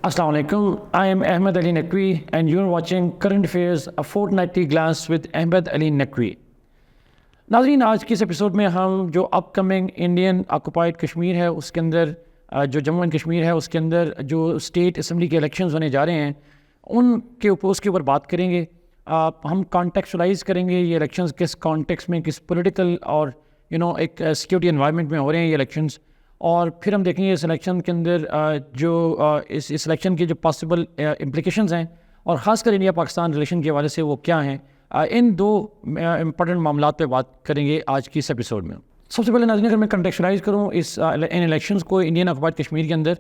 Assalamu alaikum. I am Ahmed Ali Naqvi and you're watching Current Affairs, a fortnightly glance with Ahmed Ali Naqvi. ناظرین، آج کی اس episode میں ہم جو اپ coming Indian occupied Kashmir ہے اس کے اندر جو جموں اینڈ کشمیر ہے اس کے اندر جو اسٹیٹ اسمبلی کے الیکشنز ہونے جا رہے ہیں ان کے اوپر اس کے اوپر بات کریں گے. ہم کانٹیکسچلائز کریں گے یہ الیکشنز کس کانٹیکس میں، کس پولیٹیکل اور ایک سیکیورٹی انوائرمنٹ میں ہو رہے ہیں یہ الیکشنز. اور پھر ہم دیکھیں گے اس الیکشن کے اندر جو اس الیکشن کی جو پاسبل امپلیکیشنز ہیں اور خاص کر انڈیا پاکستان ریلیشن کے حوالے سے وہ کیا ہیں. ان دو امپورٹنٹ معاملات پہ بات کریں گے آج کی اس ایپیسوڈ میں. سب سے پہلے ناظرین اگر میں کنٹیکسچلائز کروں ان الیکشنز کو انڈین آکوپائڈ کشمیر کے اندر،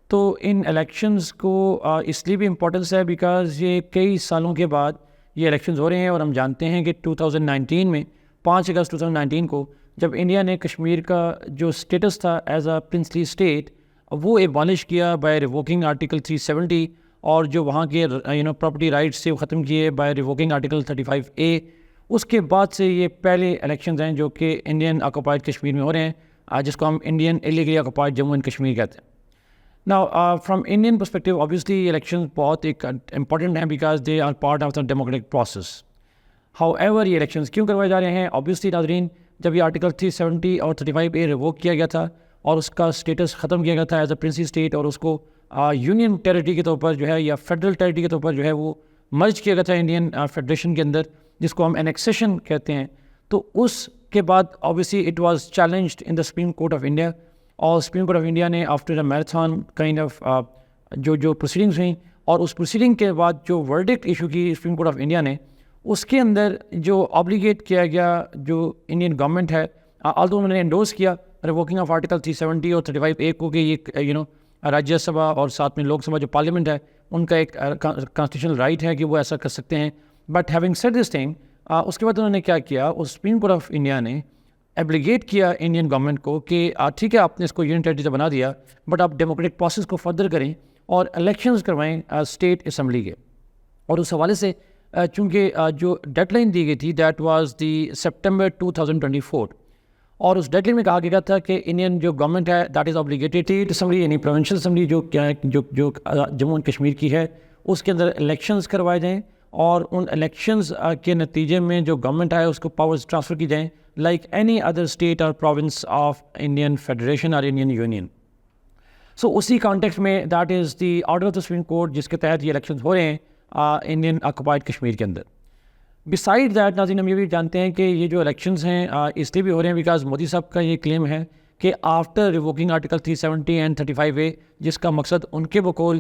تو ان الیکشنز کو اس لیے بھی امپورٹنس ہے بیکاز یہ کئی سالوں کے بعد یہ الیکشنز ہو رہے ہیں. اور ہم جانتے ہیں کہ 2019 میں 5 اگست 2019 کو جب انڈیا نے کشمیر کا جو اسٹیٹس تھا ایز اے پرنسلی اسٹیٹ وہ ایبالش کیا بائی ریووکنگ آرٹیکل 370 اور جو وہاں کے پراپرٹی رائٹس سے وہ ختم کیے بائی ریووکنگ آرٹیکل 35A. اس کے بعد سے یہ پہلے الیکشنز ہیں جو کہ انڈین آکوپائڈ کشمیر میں ہو رہے ہیں، جس کو ہم Indian illegally occupied Jammu and Kashmir کہتے ہیں. Now, from Indian perspective, obviously elections بہت ایک امپورٹنٹ ہیں because they are part of the democratic process. However, یہ الیکشنز کیوں کروائے جا رہے ہیں؟ obviously ناظرین، جب یہ آرٹیکل 370 اور 35A ریووک کیا گیا تھا اور اس کا اسٹیٹس ختم کیا گیا تھا ایز اے پرنسلی اسٹیٹ اور اس کو یونین ٹیریٹری کے طور پر جو ہے یا فیڈرل ٹیریٹری کے طور پر جو ہے وہ مرج کیا گیا تھا انڈین فیڈریشن کے اندر، جس کو ہم اینیکسیشن کہتے ہیں. تو اس کے بعد obviously it was challenged in the supreme court of India, اور سپریم کورٹ آف انڈیا نے after a marathon kind of جو پروسیڈنگس ہوئیں اور اس پروسیڈنگ کے بعد جو ورڈکٹ ایشو کی سپریم کورٹ آف انڈیا نے، اس کے اندر جو آبلیگیٹ کیا گیا جو انڈین گورنمنٹ ہے، آلدو انہوں نے انڈورس کیا ریووکنگ آف آرٹیکل 370 اور 35A کو کہ یہ راجیہ سبھا اور ساتھ میں لوک سبھا جو پارلیمنٹ ہے ان کا ایک کانسٹیٹیوشنل رائٹ ہے کہ وہ ایسا کر سکتے ہیں. But having said this thing, اس کے بعد انہوں نے کیا کیا، اس سپریم کورٹ آف انڈیا نے ایبلیگیٹ کیا انڈین گورنمنٹ کو کہ ٹھیک ہے آپ نے اس کو یونین ٹیریٹری بنا دیا بٹ آپ ڈیموکریٹک پروسیس کو فردر کریں اور الیکشنز کروائیں اسٹیٹ اسمبلی کے. اور اس حوالے سے چونکہ جو ڈیڈ لائن دی گئی تھی دیٹ واز دی سپٹمبر 2024، اور اس ڈیڈ لائن میں کہا گیا تھا کہ انڈین جو گورنمنٹ ہے that is obligated state assembly یعنی پروونشل اسمبلی جو جموں اینڈ کشمیر کی ہے اس کے اندر الیکشنز کروائے جائیں اور ان الیکشنز کے نتیجے میں جو گورنمنٹ ہے اس کو پاورز ٹرانسفر کی جائیں لائک اینی ادر اسٹیٹ اور پروونس آف انڈین فیڈریشن اور انڈین یونین. سو اسی کانٹیکسٹ میں that is the order of the supreme court جس کے تحت یہ الیکشنز ہو رہے ہیں انڈین آکوپائڈ کشمیر کے اندر. بسائڈ دیٹ ناظرین ہم یہ بھی جانتے ہیں کہ یہ جو الیکشنز ہیں اس لیے بھی ہو رہے ہیں بیکاز مودی صاحب کا یہ کلیم ہے کہ آفٹر ریووکنگ آرٹیکل 370 اینڈ 35A جس کا مقصد ان کے بقول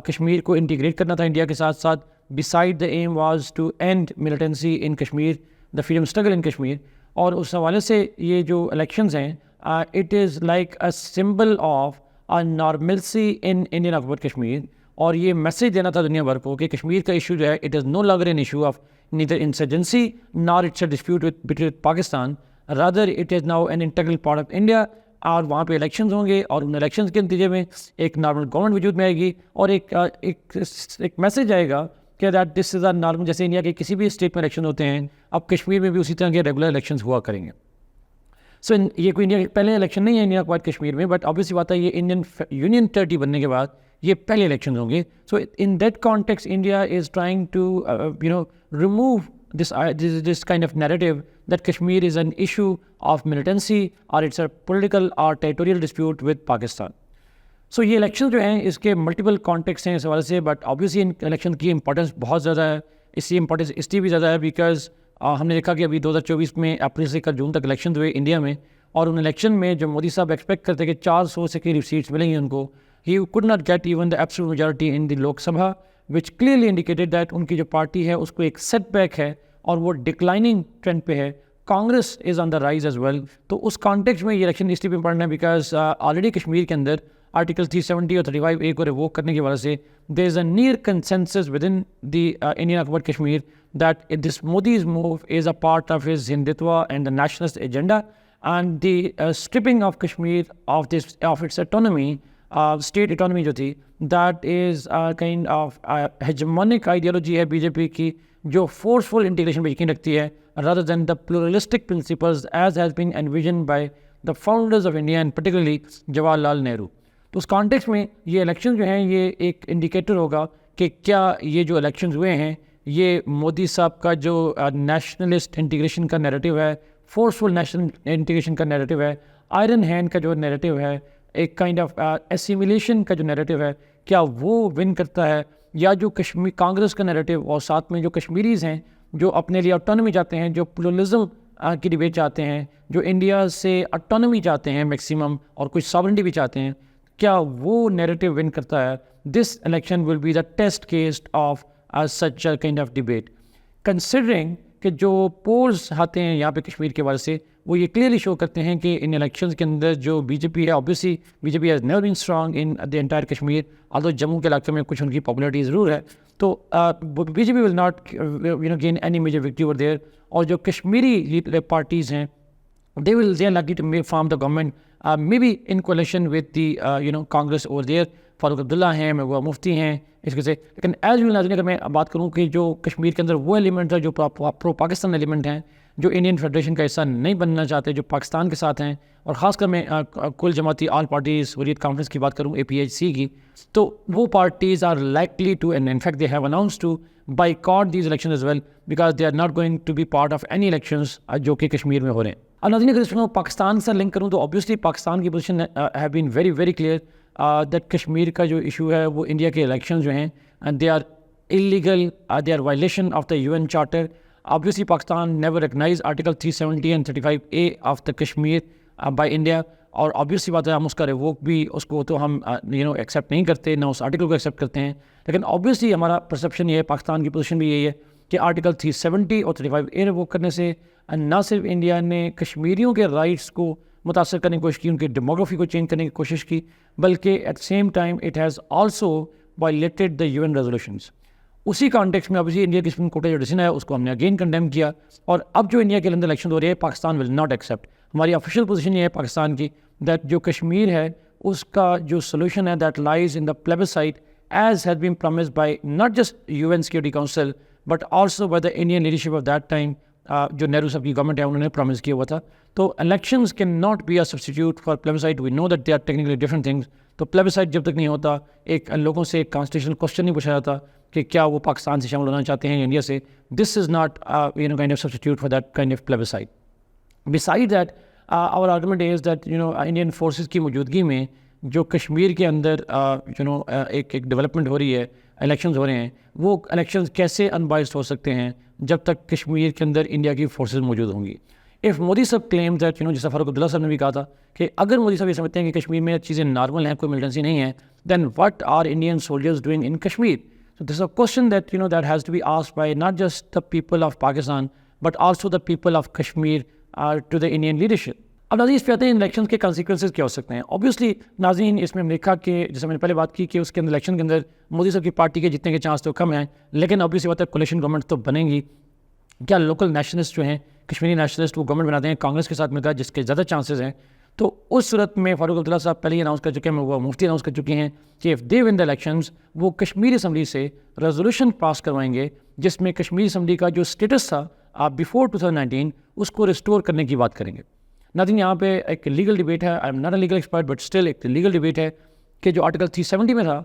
کشمیر کو انٹیگریٹ کرنا تھا انڈیا کے ساتھ ساتھ، beside the aim was to end militancy in Kashmir, the freedom struggle in Kashmir. اور اس حوالے سے یہ جو الیکشنز ہیں it is like a symbol of a normalcy in Indian occupied Kashmir, اور یہ میسیج دینا تھا دنیا بھر کو کہ کشمیر کا ایشو جو ہے it is no longer an issue of neither insurgency nor it's a dispute between Pakistan, rather it is now an integral part of India. اور وہاں پہ الیکشنز ہوں گے اور ان الیکشنز کے نتیجے میں ایک نارمل گورنمنٹ وجود میں آئے گی اور ایک میسیج آئے گا کہ that this is a normal, جیسے انڈیا کے کسی بھی اسٹیٹ میں الیکشن ہوتے ہیں اب کشمیر میں بھی اسی طرح کے ریگولر الیکشنز ہوا کریں گے. سو یہ کوئی انڈیا کے پہلے الیکشن نہیں ہے انڈیا آکوپائڈ کشمیر میں، بٹ آبویسلی بات ہے یہ انڈین یونین ٹیریٹری بننے کے بعد یہ پہلے الیکشنز ہوں گے. So in that context India is trying to remove this kind of narrative that Kashmir is an issue of militancy or it's a political or territorial dispute with Pakistan. So یہ election جو ہیں اس کے multiple context ہیں اس حوالے سے، but obviously in election کی importance بہت زیادہ ہے. اس کی امپورٹنس اس لیے بھی زیادہ ہے بیکاز ہم نے دیکھا کہ ابھی 2024 میں اپریل سے جون تک الیکشن ہوئے انڈیا میں، اور ان الیکشن میں جو مودی صاحب ایکسپیکٹ کرتے کہ 400 سے قریب سیٹس ملیں گی ان کو، ہی could not get even the absolute majority in the Lok Sabha which clearly indicated that ان کی جو پارٹی ہے اس کو ایک سیٹ بیک ہے اور وہ ڈکلائننگ ٹرینڈ پہ ہے. کانگریس از آن دا رائز ایز ویل. تو اس کانٹیکس میں یہ الیکشن اس لیے بھی امپورٹنٹ ہے بیکاز آلریڈی کشمیر کے اندر آرٹیکل 370 اور 35A کو ریووک کرنے کی وجہ سے there is a near consensus with in the Indian occupied Kashmir that this Modi's move is a part of his Hindutva and the nationalist agenda and the stripping of Kashmir of its autonomy, state autonomy جو تھی that is kind of hegemonic ideology ہے B J P کی جو forceful integration پہ یقین رکھتی ہے rather than the pluralistic principles as has been envisioned by the founders of India and particularly Jawahar Lal Nehru. تو اس کانٹیکس میں یہ الیکشن جو ہیں یہ ایک انڈیکیٹر ہوگا کہ کیا یہ جو الیکشنز ہوئے ہیں یہ مودی صاحب کا جو نیشنلسٹ انٹیگریشن کا نیریٹو ہے, فورسفل نیشنل انٹیگریشن کا نیریٹو ہے, آئرن ہینڈ کا جو نیریٹو ہے, ایک کائنڈ آف ایسیمیلیشن کا جو نیریٹو ہے, کیا وہ ون کرتا ہے, یا جو کانگریس کا نیریٹو اور ساتھ میں جو کشمیریز ہیں جو اپنے لیے آٹونومی چاہتے ہیں, جو پلورلزم کی ڈیبیٹ چاہتے ہیں, جو انڈیا سے آٹونومی چاہتے ہیں میکسیمم اور کچھ ساورنٹی بھی چاہتے ہیں, کیا وہ نیریٹو ون کرتا ہے؟ This election will be the test case of such a kind of debate, considering کہ جو پولز آتے ہیں یہاں پہ کشمیر کے بارے سے وہ یہ کلیئرلی شو کرتے ہیں کہ ان الیکشنز کے اندر جو بی جے پی ہے, obviously be J P has never been strong in the entire Kashmir, although Jammu کے علاقے میں کچھ ان کی پاپولیرٹی ضرور ہے, تو B J P will not gain any major victory over there. اور جو کشمیری پارٹیز ہیں they are likely to form the government maybe in coalition with the Congress over there. Farooq Abdullah ہیں, محبوبہ مفتی ہیں اس کے سے. لیکن ایز یو ناظرین اگر میں بات کروں کہ جو کشمیر کے اندر وہ ایلیمنٹ ہے جو پرو پاکستان ایلیمنٹ ہیں, جو انڈین فیڈریشن کا حصہ نہیں بننا چاہتے, جو پاکستان کے ساتھ ہیں, اور خاص کر میں کل جماعتی آل پارٹیز حریت کانفرنس کی بات کروں APHC کی, تو وہ parties are likely to and in fact they have announced to boycott these elections as well because they are not going to be part of any elections جو کہ کشمیر میں ہو رہے ہیں. اب ناظرین اگر اس کو پاکستان سے لنک کروں تو obviously پاکستان کی position have been very very clear that Kashmir کا جو ایشو ہے وہ انڈیا کے الیکشن جو ہیں and they are illegal, they are violation of the UN Charter. Obviously Pakistan never recognized Article 370 and 35A of the Kashmir by India, اور obviously بات ہے ہم اس کا ریووک بھی اس کو تو ہم ایکسیپٹ نہیں کرتے, نہ اس آرٹیکل کو ایکسیپٹ کرتے ہیں. لیکن obviously ہمارا پرسیپشن یہ ہے, پاکستان کی پوزیشن بھی یہی ہے کہ آرٹیکل 370 اور 35A ریووک کرنے سے نہ صرف انڈیا نے کشمیریوں کے رائٹس کو متاثر کرنے کی کوشش کی, ان کی ڈیموگرافی کو چینج کرنے کی کوشش کی, بلکہ at same time it has also violated the UN resolutions. اسی کانٹیکس میں ابھی انڈیا کی سپریم کورٹ کا جو ڈیسیژن ہے اس کو ہم نے اگین کنڈیم کیا, اور اب جو انڈیا کے اندر الیکشن ہو رہی ہے پاکستان ول ناٹ ایکسیپٹ. ہماری آفیشیل پوزیشن یہ ہے پاکستان کی دیٹ جو کشمیر ہے اس کا جو سولوشن ہے that lies in the plebiscite as has been promised by not just UN security council but also by the Indian leadership of that time, جو نہرو صاحب کی گورنمنٹ ہے انہوں نے پرومس کیا ہوا تھا. تو elections can not be a substitute for plebiscite, we know that they are technically different things. تو پلیبسائٹ جب تک نہیں ہوتا, ایک لوگوں سے ایک کانسٹیٹیوشنل کوشچن نہیں پوچھا جاتا کہ کیا وہ پاکستان سے شامل ہونا چاہتے ہیں یا انڈیا سے, this is not kind of substitute for that kind of plebiscite. Beside that our argument is that Indian forces کی موجودگی میں جو کشمیر کے اندر ایک ڈیولپمنٹ ہو رہی ہے, الیکشنز ہو رہے ہیں, وہ الیکشنز کیسے انبائسڈ ہو سکتے ہیں جب تک کشمیر کے اندر انڈیا کی فورسز موجود ہوں گی. اف مودی صاحب کلیم دیٹ جیسا فاروق عبداللہ صاحب نے بھی کہا تھا کہ اگر مودی صاحب یہ سمجھتے ہیں کہ کشمیر میں چیزیں نارمل ہیں, کوئی ملیٹنسی نہیں ہے, then what are Indian soldiers doing in Kashmir? So this is a question that that has to be asked by not just the people of Pakistan but also the people of Kashmir to the Indian leadership. اب ناظرین اس پہ آتے ہیں election کے consequences کیا ہو سکتے ہیں. Obviously ناظرین اس میں ہم نے دیکھا کہ جیسے میں نے پہلے بات کی کہ اس کے اندر الیکشن کے اندر مودی صاحب کی پارٹی کے جتنے کے چانس تو کم ہیں, لیکن اوبیسلی بات ہے کولیشن گورنمنٹ تو بنے گی. کیا لوکل نیشنلسٹ جو ہیں, کشمیری نیشنلسٹ, وہ گورنمنٹ بناتے ہیں کانگریس کے ساتھ مل کر جس کے زیادہ چانسز ہیں. تو اس صورت میں فاروق عبداللہ صاحب پہلے ہی اناؤنس کر چکے ہیں, وہ مفتی اناؤنس کر چکے ہیں کہ if they one the elections وہ کشمیر اسمبلی سے ریزولوشن پاس کروائیں گے جس میں کشمیر اسمبلی کا جو اسٹیٹس تھا بیفور 2019 اس کو ریسٹور کرنے کی بات کریں گے. ناظرین یہاں پہ ایک لیگل ڈبیٹ ہے, I am not a legal expert but still ایک لیگل ڈبیٹ ہے کہ جو آرٹیکل 370 میں تھا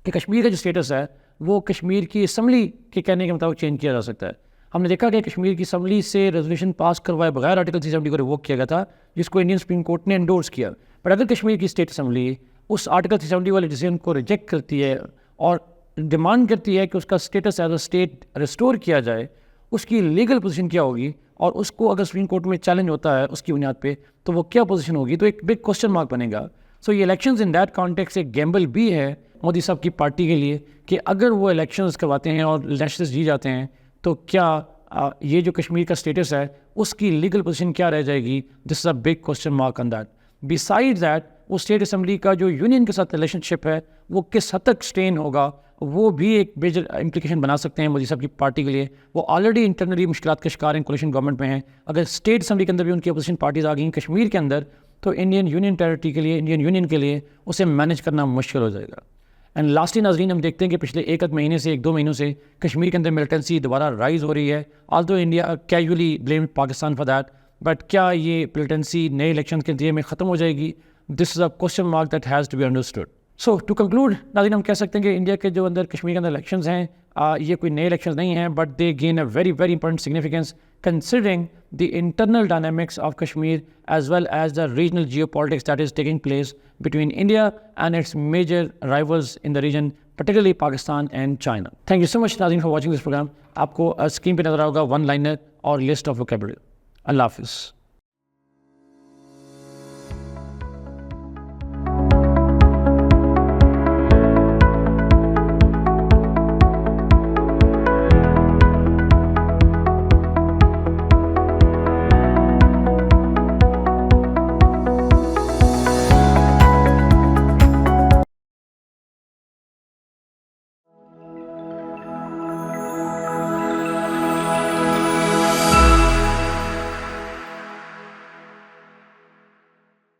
کہ کشمیر کا جو اسٹیٹس ہے وہ کشمیر کی اسمبلی کے کہنے کے مطابق چینج کیا جا سکتا ہے. ہم نے دیکھا کہ کشمیر کی اسمبلی سے ریزولوشن پاس کروائے بغیر آرٹیکل 370 کو ریووک کیا گیا تھا جس کو انڈین سپریم کورٹ نے انڈورس کیا. بٹ اگر کشمیر کی اسٹیٹ اسمبلی اس آرٹیکل 370 والے ڈیسیژن کو ریجیکٹ کرتی ہے اور ڈیمانڈ کرتی ہے کہ اس کا status as a state restore کیا جائے, اس کی لیگل پوزیشن کیا ہوگی, اور اس کو اگر سپریم کورٹ میں چیلنج ہوتا ہے اس کی بنیاد پہ تو وہ کیا پوزیشن ہوگی, تو ایک بگ کوسچن مارک بنے گا. سو یہ الیکشنز ان دیٹ کانٹیکس ایک گیمبل بھی ہے مودی صاحب کی پارٹی کے لیے کہ اگر وہ الیکشنز کرواتے ہیں اور نیشنلسٹ جی جاتے ہیں تو کیا یہ جو کشمیر کا اسٹیٹس ہے اس کی لیگل پوزیشن کیا رہ جائے گی. This is a big question mark on that. Beside that وہ اسٹیٹ اسمبلی کا جو یونین کے ساتھ ریلیشن شپ ہے وہ کس حد تک اسٹین ہوگا, وہ بھی ایک میجر امپلیکیشن بنا سکتے ہیں مودی صاحب کی پارٹی کے لیے. وہ آلریڈی انٹرنلی مشکلات کا شکار ہیں, کولیشن گورنمنٹ میں ہیں. اگر اسٹیٹ اسمبلی کے اندر بھی ان کی اپوزیشن پارٹیز آ گئیں کشمیر کے اندر تو انڈین یونین ٹیریٹری کے لیے, انڈین یونین کے لیے اسے مینیج کرنا مشکل ہو جائے گا. اینڈ لاسٹلی ناظرین ہم دیکھتے ہیں کہ پچھلے ایک مہینے سے 1-2 مہینوں سے کشمیر کے اندر ملیٹنسی دوبارہ رائز ہو رہی ہے. آلدو India casually blame Pakistan for that, but کیا یہ ملیٹنسی نئے الیکشن کے نتیجے میں ختم ہو جائے گی؟ this is a question mark that has to be understood. So to conclude, ناظرین ہم کہہ سکتے ہیں کہ انڈیا کے جو اندر کشمیر کے اندر الیکشنز ہیں یہ کوئی نئے الیکشنز نہیں ہیں, but they gain a very very important significance considering the internal dynamics of Kashmir as well as the regional geopolitics that is taking place between India and its major rivals in the region, particularly Pakistan and China. Thank you so much ناظرین for watching this program. آپ کو screen پہ نظر آئے گا one liner اور list of vocabulary. اللہ حافظ.